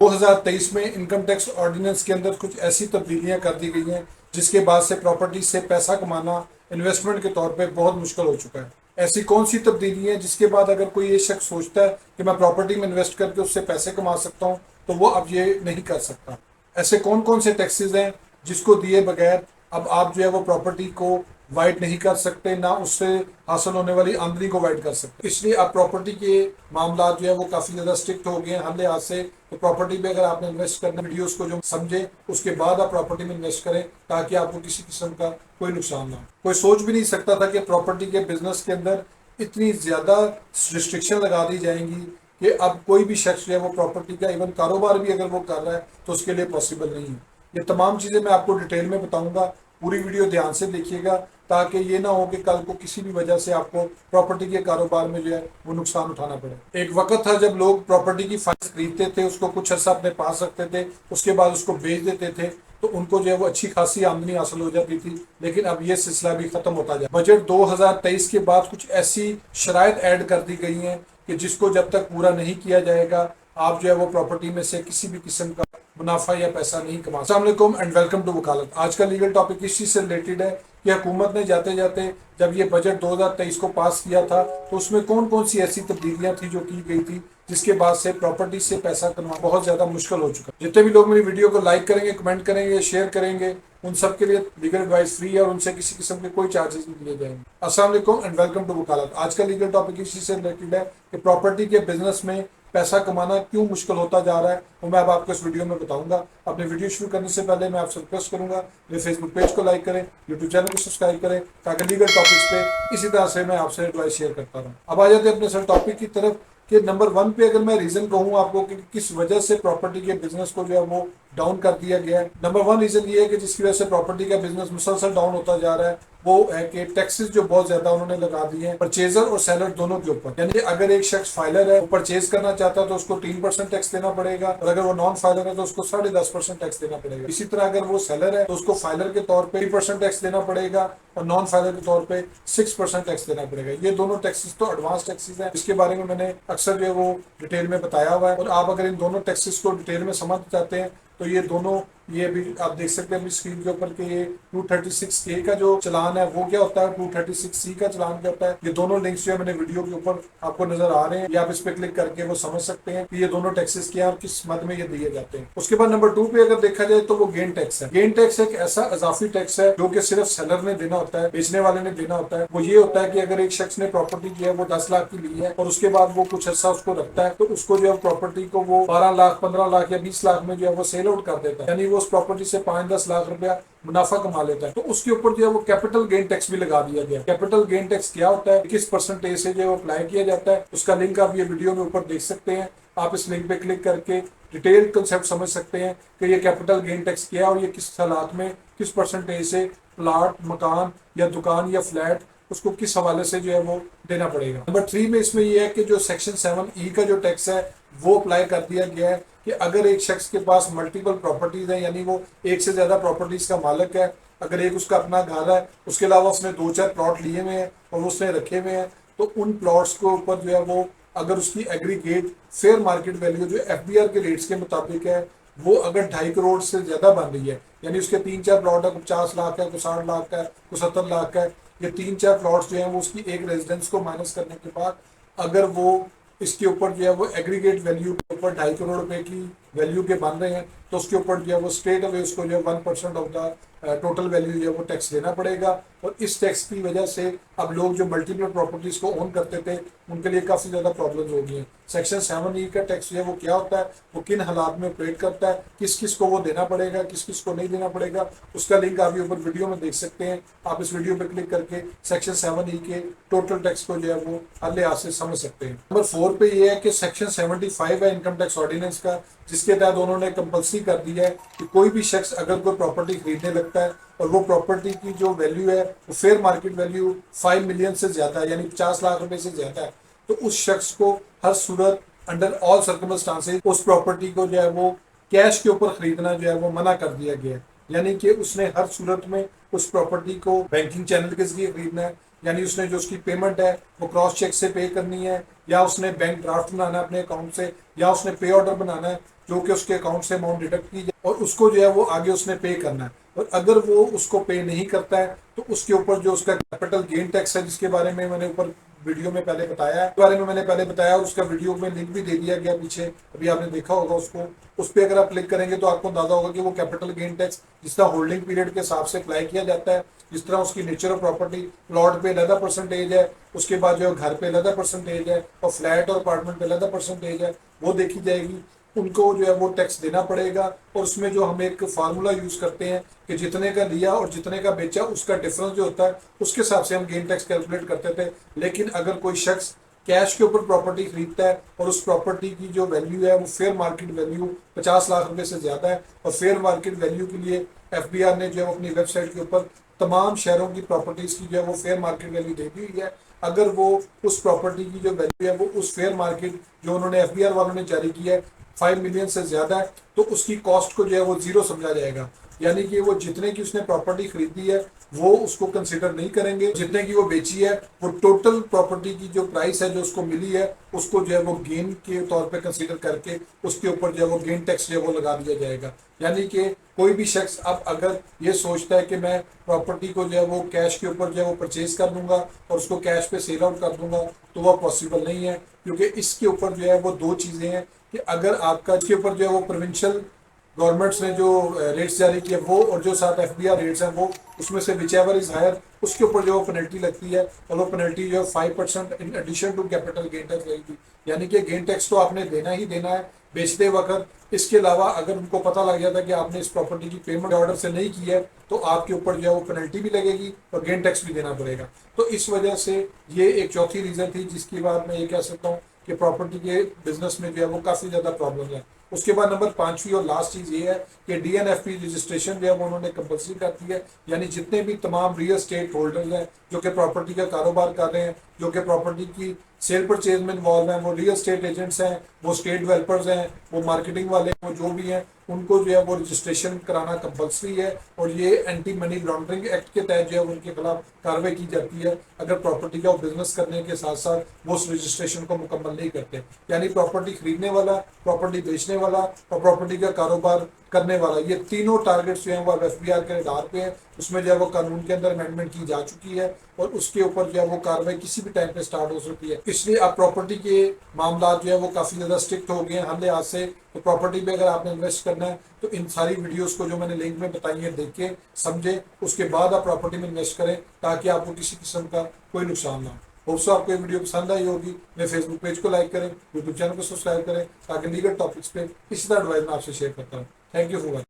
2023 में income tax ordinance के अंदर कुछ ऐसी तब्दीलियां कर दी गई हैं जिसके बाद से प्रॉपर्टी से पैसा कमाना इन्वेस्टमेंट के तौर पे बहुत मुश्किल हो चुका है। ऐसी कौन सी तब्दीली है जिसके बाद अगर कोई ये शख्स सोचता है कि मैं प्रॉपर्टी में इन्वेस्ट करके उससे पैसे कमा सकता हूँ तो वो अब ये नहीं कर सकता। ऐसे कौन कौन से टैक्सेस हैं जिसको दिए बगैर अब आप जो है वो प्रॉपर्टी को वाइड नहीं कर सकते, ना उससे हासिल होने वाली आमदनी को वाइड कर सकते। इसलिए अब प्रॉपर्टी के मामला जो है वो काफ़ी ज़्यादा स्ट्रिक्ट हो गए हैं हर लिहाज से। तो प्रॉपर्टी पे अगर आपने इन्वेस्ट करना, वीडियोस को जो समझे उसके बाद आप प्रॉपर्टी में इन्वेस्ट करें ताकि आपको किसी किस्म का कोई नुकसान ना हो। कोई सोच भी नहीं सकता था कि प्रॉपर्टी के बिजनेस के अंदर इतनी ज़्यादा रिस्ट्रिक्शन लगा दी जाएंगी कि अब कोई भी शख्स जो है वो प्रॉपर्टी का इवन कारोबार भी अगर वो कर रहा है तो उसके लिए पॉसिबल नहीं है। ये तमाम चीज़ें मैं आपको डिटेल में बताऊंगा, पूरी वीडियो ध्यान से देखिएगा ताकि ये ना हो कि कल को किसी भी वजह से आपको प्रॉपर्टी के कारोबार में जो है वो नुकसान उठाना पड़े। एक वक्त था जब लोग प्रॉपर्टी की फाइल्स खरीदते थे, उसको कुछ अर्सा अपने पास रखते थे, उसके बाद उसको बेच देते थे तो उनको जो है वो अच्छी खासी आमदनी हासिल हो जाती थी। लेकिन अब ये सिलसिला भी खत्म होता जाए। बजट 2023 के बाद कुछ ऐसी शराइत ऐड कर दी गई हैं कि जिसको जब तक पूरा नहीं किया जाएगा आप जो है वो प्रॉपर्टी में से किसी भी किस्म का मुनाफा या पैसा नहीं कमा। अस्सलाम वालेकुम एंड वेलकम टू वकालत। आज का लीगल टॉपिक इस चीज से रिलेटेड है कि हुकूमत ने जाते जाते जब ये बजट 2023 को पास किया था तो उसमें कौन कौन सी ऐसी तब्दीलियां थी जो की गई थी जिसके बाद से प्रॉपर्टी से पैसा कमाना बहुत ज्यादा मुश्किल हो चुका है। जितने भी लोग मेरी वीडियो को लाइक करेंगे, कमेंट करेंगे, शेयर करेंगे, उन सब के लिए लीगल एडवाइस फ्री है और उनसे किसी किस्म के कोई चार्जेस नहीं लिए जाएंगे। अस्सलाम वालेकुम एंड वेलकम टू वकालत। आज का लीगल टॉपिक इसी से रिलेटेड है कि प्रॉपर्टी के बिजनेस में पैसा कमाना क्यों मुश्किल होता जा रहा है, वो मैं अब आपको इस वीडियो में बताऊंगा। अपने वीडियो शुरू करने से पहले मैं आपसे रिक्वेस्ट करूंगा मेरे फेसबुक पेज को लाइक करें, यूट्यूब चैनल को सब्सक्राइब करें ताकि लीगल टॉपिक्स पे इसी तरह से मैं आपसे एडवाइस शेयर करता रहूं। अब आ जाते हैं अपने सर टॉपिक की तरफ कि नंबर 1 पे अगर मैं रीजन कहूँ आपको कि किस वजह से प्रॉपर्टी के बिजनेस को जो है वो डाउन कर दिया गया है। नंबर 1 रीजन ये है कि जिसकी वजह से प्रॉपर्टी का बिजनेस मुसलसल डाउन होता जा रहा है वो है कि टैक्सेस जो बहुत ज्यादा उन्होंने लगा दिए हैं परचेजर और सेलर दोनों के ऊपर। यानी अगर एक शख्स फाइलर है वो परचेज करना चाहता है तो उसको 3% टैक्स देना पड़ेगा और अगर वो नॉन फाइलर है तो उसको 10.5% टैक्स देना पड़ेगा। इसी तरह अगर वो सेलर है तो उसको फाइलर के तौर पे 3% टैक्स देना पड़ेगा और नॉन फाइलर के तौर पे 6% टैक्स देना पड़ेगा। ये दोनों टैक्सेस तो एडवांस टैक्सेस हैं, इसके बारे में मैंने अक्सर जो है वो डिटेल में बताया हुआ है और आप अगर इन दोनों टैक्सेस को डिटेल में समझ चाहते हैं तो ये दोनों, ये भी आप देख सकते हैं अपनी स्क्रीन के ऊपर कि ये 236A का जो चलान है वो क्या होता है, 236C का चलान क्या होता है। ये दोनों लिंक्स जो है मैंने वीडियो के ऊपर आपको नजर आ रहे हैं, या आप इस पे क्लिक करके वो समझ सकते हैं कि ये दोनों टैक्सेस क्या है और किस मद में ये दिए जाते हैं। उसके बाद नंबर 2 पे अगर देखा जाए तो वो गेन टैक्स है। गेन टैक्स एक ऐसा इजाफी टैक्स है जो कि सिर्फ सेलर ने देना होता है, बेचने वाले ने देना होता है। वो ये होता है कि अगर एक शख्स ने प्रॉपर्टी की है वो 10 लाख की ली है और उसके बाद वो कुछ अर्सा उसको रखता है तो उसको जो है प्रॉपर्टी को वो 12 लाख 15 लाख या 20 लाख में जो है वो सेल आउट कर देता है, यानी वो उस प्रॉपर्टी से 5-10 लाख रुपया मुनाफा कमा लेता है। तो उसके ऊपर जो है वो कैपिटल गेन टैक्स भी लगा दिया गया। कैपिटल गेन टैक्स क्या होता है, किस परसेंटेज से जो है वो अप्लाई किया जाता है, उसका लिंक आप ये वीडियो में ऊपर देख सकते हैं। आप इस लिंक पे क्लिक करके डिटेल कंसेप्ट समझ सकते हैं कि ये कैपिटल गेन टैक्स क्या है और ये किस हालात में किस परसेंटेज से प्लाट, मकान या दुकान या फ्लैट उसको किस हवाले से जो है वो देना पड़ेगा। नंबर 3 में इसमें यह है कि जो सेक्शन 7E का जो टैक्स है वो अप्लाई कर दिया गया है कि अगर एक शख्स के पास मल्टीपल प्रॉपर्टीज है, यानी वो एक से ज्यादा प्रॉपर्टीज का मालिक है, अगर एक उसका अपना घर है उसके अलावा उसने 2-4 प्लॉट लिए हुए हैं और उसने रखे हुए हैं तो उन प्लॉट्स के ऊपर जो है वो अगर उसकी एग्रीगेट फेयर मार्केट वैल्यू जो FBR के रेट्स के मुताबिक है वो अगर 2.5 करोड़ से ज्यादा बन रही है, यानी उसके 3-4 प्लॉट है, 50 लाख है, 60 लाख है, 70 लाख है, ये 3-4 प्लॉट्स जो है वो उसकी एक रेजिडेंस को माइनस करने के बाद अगर वो इसके ऊपर जो है वो एग्रीगेट वैल्यू के ऊपर 2.5 करोड़ रुपए की वैल्यू के बन रहे हैं तो उसके ऊपर जो है वो स्ट्रेट अवे उसको जो है 1% ऑफ द टोटल वैल्यू जो है वो टैक्स देना पड़ेगा। और इस टैक्स की वजह से अब लोग जो मल्टीपल प्रॉपर्टीज को ओन करते थे उनके लिए काफी ज्यादा प्रॉब्लम्स हो गई हैं। सेक्शन 7E का टैक्स जो है वो क्या होता है, वो किन हालात में ऑपरेट करता है, किस किस को वो देना पड़ेगा, किस किस को नहीं देना पड़ेगा, उसका लिंक आप ऊपर वीडियो में देख सकते हैं। आप इस वीडियो पे क्लिक करके सेक्शन 7E के टोटल टैक्स को जो है वो हर लिहाज से समझ सकते हैं। नंबर 4 पे ये है कि सेक्शन 75 है इनकम टैक्स ऑर्डिनेंस का, जिसके तहत उन्होंने कंपल्सरी कर दिया है कि कोई भी शख्स अगर कोई प्रॉपर्टी खरीदने लगता है और वो प्रॉपर्टी की जो वैल्यू है वो फेयर मार्केट वैल्यू 5 मिलियन से ज्यादा है, यानी 50 लाख रुपए से ज्यादा है, तो उस शख्स को हर सूरत अंडर ऑल सर्कमस्टांसेस उस प्रॉपर्टी को जो है वो कैश के ऊपर खरीदना जो है वो मना कर दिया गया है। यानी कि उसने हर सूरत में उस प्रॉपर्टी को बैंकिंग चैनल के जरिए खरीदना है यानी उसने जो उसकी पेमेंट है वो क्रॉस चेक से पे करनी है, या उसने बैंक ड्राफ्ट बनाना है अपने अकाउंट से, या उसने पे ऑर्डर बनाना है जो कि उसके अकाउंट से अमाउंट डिडक्ट की जाए और उसको जो है वो आगे उसने पे करना है। और अगर वो उसको पे नहीं करता है तो उसके ऊपर जो उसका कैपिटल गेन टैक्स है, जिसके बारे में मैंने ऊपर वीडियो में पहले बताया है, बारे में मैंने पहले बताया और उसका वीडियो में लिंक भी दे दिया गया पीछे, अभी आपने देखा होगा उसको। उस पर अगर आप क्लिक करेंगे तो आपको अंदाजा होगा कि वो कैपिटल गेन टैक्स जिस तरह होल्डिंग पीरियड के हिसाब से अप्लाई किया जाता है, जिस तरह उसकी नेचर ऑफ प्रॉपर्टी, प्लॉट पे अलग परसेंटेज है, उसके बाद जो घर पे अलग परसेंटेज है, और फ्लैट और अपार्टमेंट पे अलग परसेंटेज है, वो देखी जाएगी। उनको जो है वो टैक्स देना पड़ेगा। और उसमें जो हम एक फार्मूला यूज करते हैं कि जितने का लिया और जितने का बेचा उसका डिफरेंस जो होता है उसके हिसाब से हम गेन टैक्स कैलकुलेट करते थे। लेकिन अगर कोई शख्स कैश के ऊपर प्रॉपर्टी खरीदता है और उस प्रॉपर्टी की जो वैल्यू है वो फेयर मार्केट वैल्यू 50 लाख रुपए से ज्यादा है, और फेयर मार्केट वैल्यू के लिए एफबीआर ने जो है अपनी वेबसाइट के ऊपर तमाम शहरों की प्रॉपर्टीज की जो है वो फेयर मार्केट वैल्यू दे दी हुई है। अगर वो उस प्रॉपर्टी की जो वैल्यू है वो उस फेयर मार्केट जो उन्होंने एफबीआर वालों ने जारी की है 5 मिलियन से ज्यादा है, तो उसकी कॉस्ट को जो है वो जीरो समझा जाएगा। यानी कि वो जितने की उसने प्रॉपर्टी खरीदी है वो उसको कंसिडर नहीं करेंगे, जितने की वो बेची है वो टोटल प्रॉपर्टी की जो प्राइस है जो उसको मिली है उसको जो है वो गेन के तौर पे कंसिडर करके उसके ऊपर जो है वो गेन टैक्स जो है वो लगा दिया जाएगा। यानी कि कोई भी शख्स अब अगर ये सोचता है कि मैं प्रॉपर्टी को जो है वो कैश के ऊपर जो है वो परचेज कर लूंगा और उसको कैश पे सेल आउट कर दूंगा, तो वह पॉसिबल नहीं है, क्योंकि इसके ऊपर जो है वो दो चीजें हैं कि अगर आपका इसके ऊपर जो है वो प्रोविंशियल गवर्नमेंट्स ने जो रेट्स जारी किए वो और जो साथ एफबीआर रेट्स हैं वो उसमें से विच एवर इज हायर उसके ऊपर जो पेनल्टी लगती है, और वो पेनल्टी जो है 5% in addition to capital gain tax लगेगी। यानी कि गेन टैक्स तो आपने देना ही देना है बेचते वक्त। इसके अलावा अगर उनको पता लग जाता है कि आपने इस प्रॉपर्टी की पेमेंट ऑर्डर से नहीं की है तो आपके ऊपर जो है वो पेनल्टी भी लगेगी और गेन टैक्स भी देना पड़ेगा। तो इस वजह से ये एक चौथी रीजन थी जिसकी बात मैं ये कह सकता हूँ कि प्रॉपर्टी के बिजनेस में जो है वो काफी ज्यादा प्रॉब्लम है। उसके बाद नंबर पांचवी और लास्ट चीज ये है कि डीएनएफपी रजिस्ट्रेशन जो है वो उन्होंने कंपल्सरी कर दी है। यानी जितने भी तमाम रियल एस्टेट होल्डर्स हैं जो कि प्रॉपर्टी का कारोबार कर रहे हैं, जो कि प्रॉपर्टी की सेल परचेज में इन्वॉल्व हैं, वो रियल एस्टेट एजेंट्स हैं, वो स्टेट डेवलपर्स हैं, वो मार्केटिंग वाले वो जो भी हैं, उनको जो है वो रजिस्ट्रेशन कराना कंपल्सरी है। और ये एंटी मनी लॉन्ड्रिंग एक्ट के तहत जो है उनके खिलाफ कार्रवाई की जाती है अगर प्रॉपर्टी का बिजनेस करने के साथ साथ वो उस रजिस्ट्रेशन को मुकम्मल नहीं करते। यानी प्रॉपर्टी खरीदने वाला, प्रॉपर्टी बेचने वाला और प्रॉपर्टी का कारोबार करने वाला, ये तीनों टारगेट्स जो है वो एफबीआर के आधार पे है। उसमें जो है वो कानून के अंदर अमेंडमेंट की जा चुकी है और उसके ऊपर जो है वो कार्रवाई किसी भी टाइम पे स्टार्ट हो सकती है। इसलिए अब प्रॉपर्टी के मामला जो है वो काफी ज्यादा स्ट्रिक्ट हो गए हैं हर लिहाज से। तो प्रॉपर्टी पे अगर आपने इन्वेस्ट करना है तो इन सारी वीडियोस को जो मैंने लिंक में बताई है देख के समझे, उसके बाद आप प्रॉपर्टी में इन्वेस्ट करें ताकि आपको किसी किस्म का कोई नुकसान ना हो। होप्सो आपको ये वीडियो पसंद आई होगी। मेरे फेसबुक पेज को लाइक करें, यूट्यूब चैनल को सब्सक्राइब करें ताकि लीगल टॉपिक्स पे इसी तरह एडवाइस मैं आपसे शेयर करता हूँ। Thank you for watching.